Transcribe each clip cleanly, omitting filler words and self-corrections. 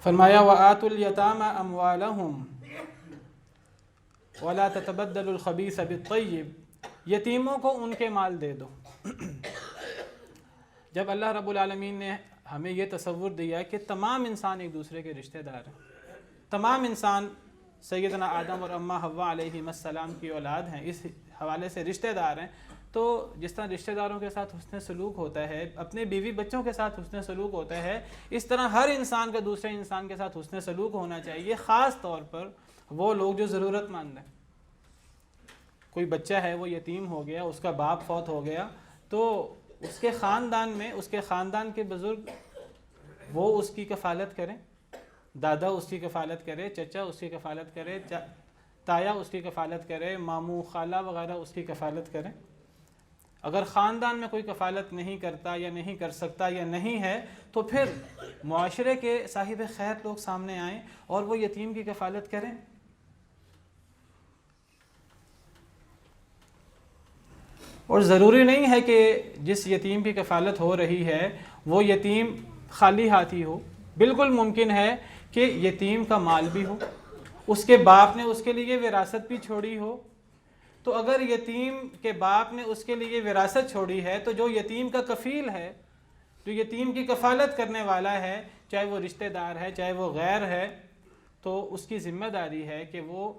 فرمایا وآتوا الیتامی اموالہم ولا تتبدلوا الخبیث بالطیب، یتیموں کو ان کے مال دے دو۔ جب اللہ رب العالمین نے ہمیں یہ تصور دیا کہ تمام انسان ایک دوسرے کے رشتہ دار ہیں، تمام انسان سیدنا آدم اور اماں حوا علیہم السلام کی اولاد ہیں، اس حوالے سے رشتہ دار ہیں، تو جس طرح رشتہ داروں کے ساتھ حسن سلوک ہوتا ہے، اپنے بیوی بچوں کے ساتھ حسن سلوک ہوتا ہے، اس طرح ہر انسان کا دوسرے انسان کے ساتھ حسن سلوک ہونا چاہیے، خاص طور پر وہ لوگ جو ضرورت مند ہیں۔ کوئی بچہ ہے وہ یتیم ہو گیا، اس کا باپ فوت ہو گیا، تو اس کے خاندان میں اس کے خاندان کے بزرگ وہ اس کی کفالت کریں، دادا اس کی کفالت کرے، چچا اس کی کفالت کرے، تایا اس کی کفالت کرے، ماموں خالہ وغیرہ اس کی کفالت کریں۔ اگر خاندان میں کوئی کفالت نہیں کرتا یا نہیں کر سکتا یا نہیں ہے، تو پھر معاشرے کے صاحب خیر لوگ سامنے آئیں اور وہ یتیم کی کفالت کریں۔ اور ضروری نہیں ہے کہ جس یتیم کی کفالت ہو رہی ہے وہ یتیم خالی ہاتھی ہو، بالکل ممکن ہے کہ یتیم کا مال بھی ہو، اس کے باپ نے اس کے لیے وراثت بھی چھوڑی ہو۔ تو اگر یتیم کے باپ نے اس کے لیے وراثت چھوڑی ہے تو جو یتیم کا کفیل ہے، جو یتیم کی کفالت کرنے والا ہے، چاہے وہ رشتہ دار ہے چاہے وہ غیر ہے، تو اس کی ذمہ داری ہے کہ وہ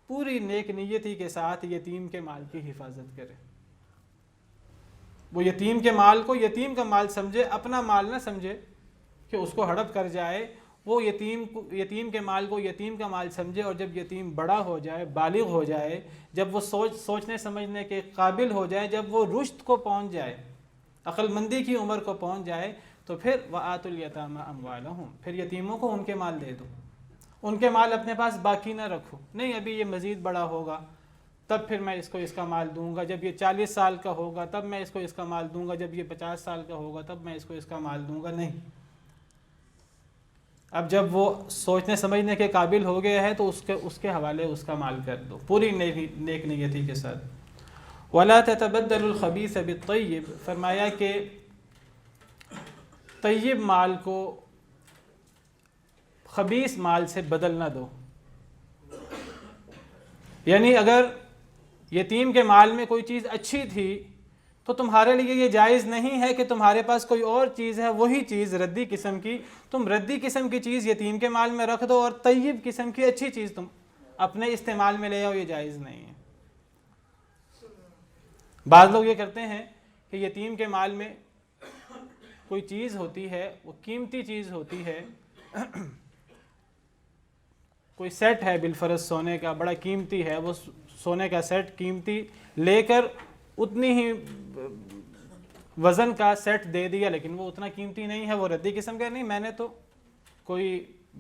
پوری نیک نیتی کے ساتھ یتیم کے مال کی حفاظت کرے۔ وہ یتیم کے مال کو یتیم کا مال سمجھے، اپنا مال نہ سمجھے کہ اس کو ہڑپ کر جائے۔ وہ یتیم کے مال کو یتیم کا مال سمجھے، اور جب یتیم بڑا ہو جائے، بالغ ہو جائے، جب وہ سوچنے سمجھنے کے قابل ہو جائے، جب وہ رشد کو پہنچ جائے، عقل مندی کی عمر کو پہنچ جائے، تو پھر وآتوا الیتامی اموالہم، پھر یتیموں کو ان کے مال دے دو۔ ان کے مال اپنے پاس باقی نہ رکھو، نہیں ابھی یہ مزید بڑا ہوگا تب پھر میں اس کو اس کا مال دوں گا، جب یہ 40 سال کا ہوگا تب میں اس کو اس کا مال دوں گا، جب یہ 50 سال کا ہوگا تب میں اس کو اس کا مال دوں گا، نہیں۔ اب جب وہ سوچنے سمجھنے کے قابل ہو گیا ہے تو اس کے حوالے اس کا مال کر دو پوری نیک نیتی کے ساتھ۔ وَلَا تَتَبَدَّلُوا الْخَبِيثَ بِالطَّيِّبِ، فرمایا کہ طیب مال کو خبیث مال سے بدل نہ دو۔ یعنی اگر یتیم کے مال میں کوئی چیز اچھی تھی تو تمہارے لیے یہ جائز نہیں ہے کہ تمہارے پاس کوئی اور چیز ہے وہی چیز ردی قسم کی، تم ردی قسم کی چیز یتیم کے مال میں رکھ دو اور طیب قسم کی اچھی چیز تم اپنے استعمال میں لے آؤ، یہ جائز نہیں ہے۔ بعض لوگ یہ کرتے ہیں کہ یتیم کے مال میں کوئی چیز ہوتی ہے، وہ قیمتی چیز ہوتی ہے، کوئی سیٹ ہے بالفرض سونے کا بڑا قیمتی ہے، وہ سونے کا سیٹ قیمتی لے کر اتنی ہی وزن کا سیٹ دے دیا، لیکن وہ اتنا قیمتی نہیں ہے، وہ ردی قسم کا نہیں، میں نے تو کوئی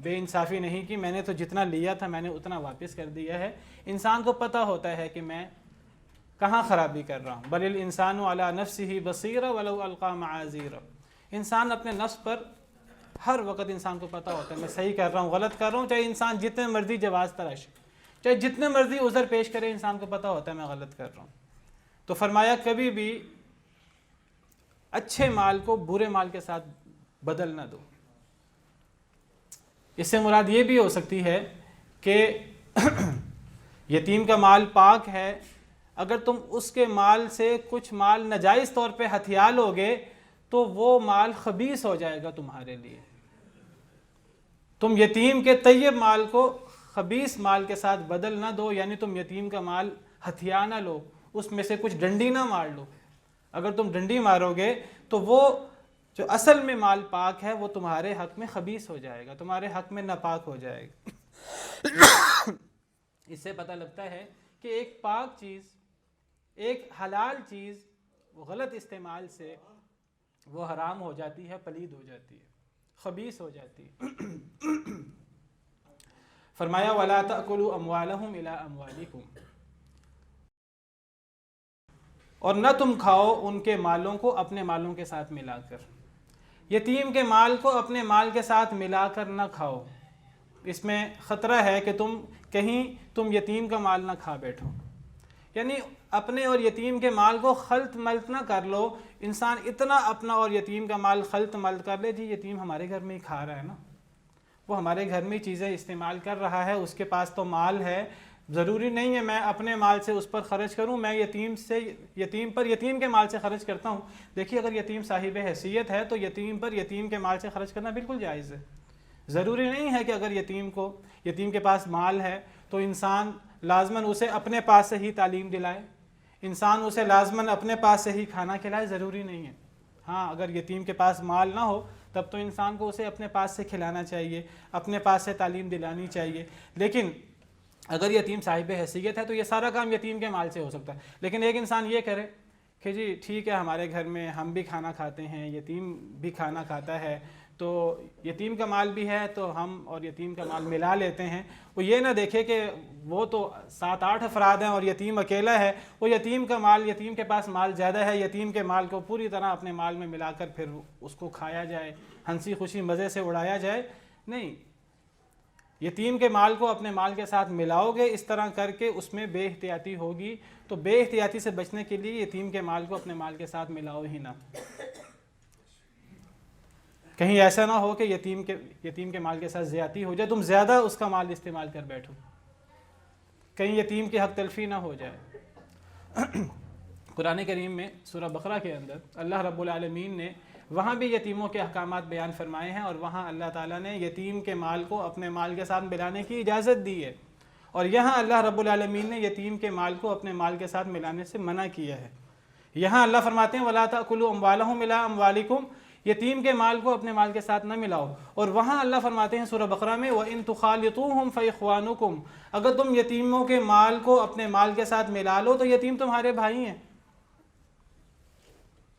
بے انصافی نہیں کی، میں نے تو جتنا لیا تھا میں نے اتنا واپس کر دیا ہے۔ انسان کو پتہ ہوتا ہے کہ میں کہاں خرابی کر رہا ہوں۔ بل الانسان علی نفسہ بصیرہ ولو القی معاذیرہ، انسان اپنے نفس پر ہر وقت انسان کو پتہ ہوتا ہے میں صحیح کر رہا ہوں غلط کر رہا ہوں، چاہے انسان جتنے مرضی جواز تراشے، چاہے جتنے مرضی عذر پیش کرے، انسان کو پتہ ہوتا ہے میں غلط کر رہا ہوں۔ تو فرمایا کبھی بھی اچھے مال کو برے مال کے ساتھ بدل نہ دو۔ اس سے مراد یہ بھی ہو سکتی ہے کہ یتیم کا مال پاک ہے، اگر تم اس کے مال سے کچھ مال ناجائز طور پہ ہتھیال ہوگے تو وہ مال خبیث ہو جائے گا تمہارے لیے۔ تم یتیم کے طیب مال کو خبیث مال کے ساتھ بدل نہ دو، یعنی تم یتیم کا مال ہتھیا نہ لو، اس میں سے کچھ ڈنڈی نہ مار لو۔ اگر تم ڈنڈی مارو گے تو وہ جو اصل میں مال پاک ہے وہ تمہارے حق میں خبیث ہو جائے گا، تمہارے حق میں ناپاک ہو جائے گا۔ اس سے پتہ لگتا ہے کہ ایک پاک چیز، ایک حلال چیز، وہ غلط استعمال سے وہ حرام ہو جاتی ہے، پلید ہو جاتی ہے، خبیث ہو جاتی ہے۔ فرمایا وَلَا تَأْكُلُوا أَمْوَالَهُمْ إِلَىٰ أَمْوَالِكُمْ، اور نہ تم کھاؤ ان کے مالوں کو اپنے مالوں کے ساتھ ملا کر۔ یتیم کے مال کو اپنے مال کے ساتھ ملا کر نہ کھاؤ، اس میں خطرہ ہے کہ تم یتیم کا مال نہ کھا بیٹھو، یعنی اپنے اور یتیم کے مال کو خلط ملط نہ کر لو۔ انسان اتنا اپنا اور یتیم کا مال خلط ملط کر لے، جی یتیم ہمارے گھر میں ہی کھا رہا ہے نا، وہ ہمارے گھر میں چیزیں استعمال کر رہا ہے، اس کے پاس تو مال ہے، ضروری نہیں ہے میں اپنے مال سے اس پر خرچ کروں، میں یتیم کے مال سے خرچ کرتا ہوں۔ دیکھیے اگر یتیم صاحب حیثیت ہے تو یتیم کے مال سے خرچ کرنا بالکل جائز ہے۔ ضروری نہیں ہے کہ اگر یتیم کے پاس مال ہے تو انسان لازماً اسے اپنے پاس سے ہی تعلیم دلائے، انسان اسے لازماً اپنے پاس سے ہی کھانا کھلائے، ضروری نہیں ہے۔ ہاں اگر یتیم کے پاس مال نہ ہو تب تو انسان کو اسے اپنے پاس سے کھلانا چاہیے، اپنے پاس سے تعلیم دلانی چاہیے۔ لیکن اگر یتیم صاحب حیثیت ہے تو یہ سارا کام یتیم کے مال سے ہو سکتا ہے۔ لیکن ایک انسان یہ کرے کہ جی ٹھیک ہے ہمارے گھر میں ہم بھی کھانا کھاتے ہیں، یتیم بھی کھانا کھاتا ہے، تو یتیم کا مال بھی ہے تو ہم اور یتیم کا مال ملا لیتے ہیں۔ وہ یہ نہ دیکھے کہ وہ تو 7-8 افراد ہیں اور یتیم اکیلا ہے، وہ یتیم کے پاس مال زیادہ ہے، یتیم کے مال کو پوری طرح اپنے مال میں ملا کر پھر اس کو کھایا جائے، ہنسی خوشی مزے سے اڑایا جائے۔ نہیں، یتیم کے مال کو اپنے مال کے ساتھ ملاؤ گے اس طرح کر کے اس میں بے احتیاطی ہوگی، تو بے احتیاطی سے بچنے کے لیے یتیم کے مال کو اپنے مال کے ساتھ ملاؤ ہی نہ۔ کہیں ایسا نہ ہو کہ یتیم کے مال کے ساتھ زیادتی ہو جائے، تم زیادہ اس کا مال استعمال کر بیٹھو، کہیں یتیم کی حق تلفی نہ ہو جائے۔ قرآن کریم میں سورہ بقرہ کے اندر اللہ رب العالمین نے وہاں بھی یتیموں کے احکامات بیان فرمائے ہیں، اور وہاں اللہ تعالیٰ نے یتیم کے مال کو اپنے مال کے ساتھ ملانے کی اجازت دی ہے، اور یہاں اللہ رب العالمین نے یتیم کے مال کو اپنے مال کے ساتھ ملانے سے منع کیا ہے۔ یہاں اللہ فرماتے ہیں وَلَا تَأْكُلُوا أَمْوَالَهُمْ إِلَىٰ أَمْوَالِكُمْ، یتیم کے مال کو اپنے مال کے ساتھ نہ ملاؤ۔ اور وہاں اللہ فرماتے ہیں سورہ بقرہ میں وَإِن تُخَالِطُوهُمْ فَإِخْوَانُكُمْ، اگر تم یتیموں کے مال کو اپنے مال کے ساتھ ملا لو تو یتیم تمہارے بھائی ہیں۔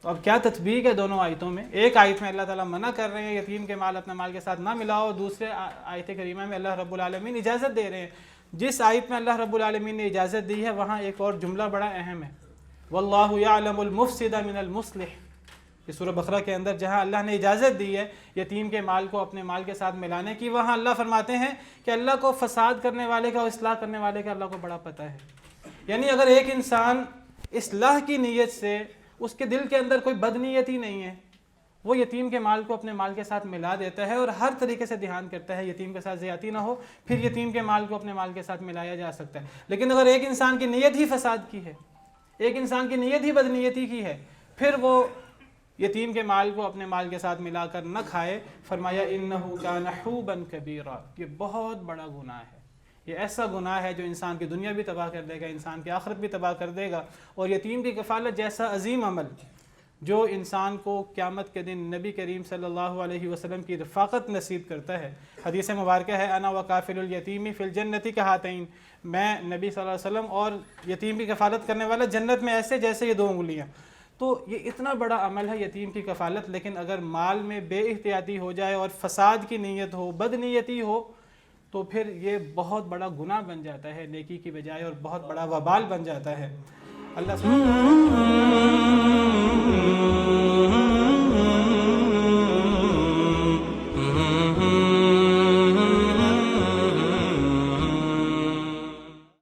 اب کیا تطبیق ہے دونوں آیتوں میں؟ ایک آیت میں اللہ تعالیٰ منع کر رہے ہیں یتیم کے مال اپنے مال کے ساتھ نہ ملاؤ، دوسرے آیت کریمہ میں اللہ رب العالمین اجازت دے رہے ہیں۔ جس آیت میں اللہ رب العالمین نے اجازت دی ہے وہاں ایک اور جملہ بڑا اہم ہے، وَاللَّهُ يَعْلَمُ الْمُفْسِدَ مِنَ الْمُصْلِحِ۔ اس سورہ بقرہ کے اندر جہاں اللہ نے اجازت دی ہے یتیم کے مال کو اپنے مال کے ساتھ ملانے کی، وہاں اللہ فرماتے ہیں کہ اللہ کو فساد کرنے والے کا، اصلاح کرنے والے کا اللہ کو بڑا پتہ ہے۔ یعنی اگر ایک انسان اصلاح کی نیت سے، اس کے دل کے اندر کوئی بد نیتی نہیں ہے، وہ یتیم کے مال کو اپنے مال کے ساتھ ملا دیتا ہے اور ہر طریقے سے دھیان کرتا ہے یتیم کے ساتھ زیادتی نہ ہو، پھر یتیم کے مال کو اپنے مال کے ساتھ ملایا جا سکتا ہے۔ لیکن اگر ایک انسان کی نیت ہی فساد کی ہے، ایک انسان کی نیت ہی بد نیتی کی ہے، پھر وہ یتیم کے مال کو اپنے مال کے ساتھ ملا کر نہ کھائے، فرمایا اِنَّهُ كَانَ حُوبًا كَبِيرًا، یہ بہت بڑا گناہ ہے، یہ ایسا گناہ ہے جو انسان کی دنیا بھی تباہ کر دے گا، انسان کی آخرت بھی تباہ کر دے گا۔ اور یتیم کی کفالت جیسا عظیم عمل جو انسان کو قیامت کے دن نبی کریم صلی اللہ علیہ وسلم کی رفاقت نصیب کرتا ہے، حدیث مبارکہ ہے انا وکافل الیتیم فی الجنۃ کہاتین، میں نبی صلی اللہ علیہ وسلم اور یتیم کی کفالت کرنے والا جنت میں ایسے جیسے یہ 2 انگلیاں۔ تو یہ اتنا بڑا عمل ہے یتیم کی کفالت، لیکن اگر مال میں بے احتیاطی ہو جائے اور فساد کی نیت ہو، بد نیتی ہو، تو پھر یہ بہت بڑا گناہ بن جاتا ہے نیکی کی بجائے، اور بہت بڑا وبال بن جاتا ہے۔ اللہ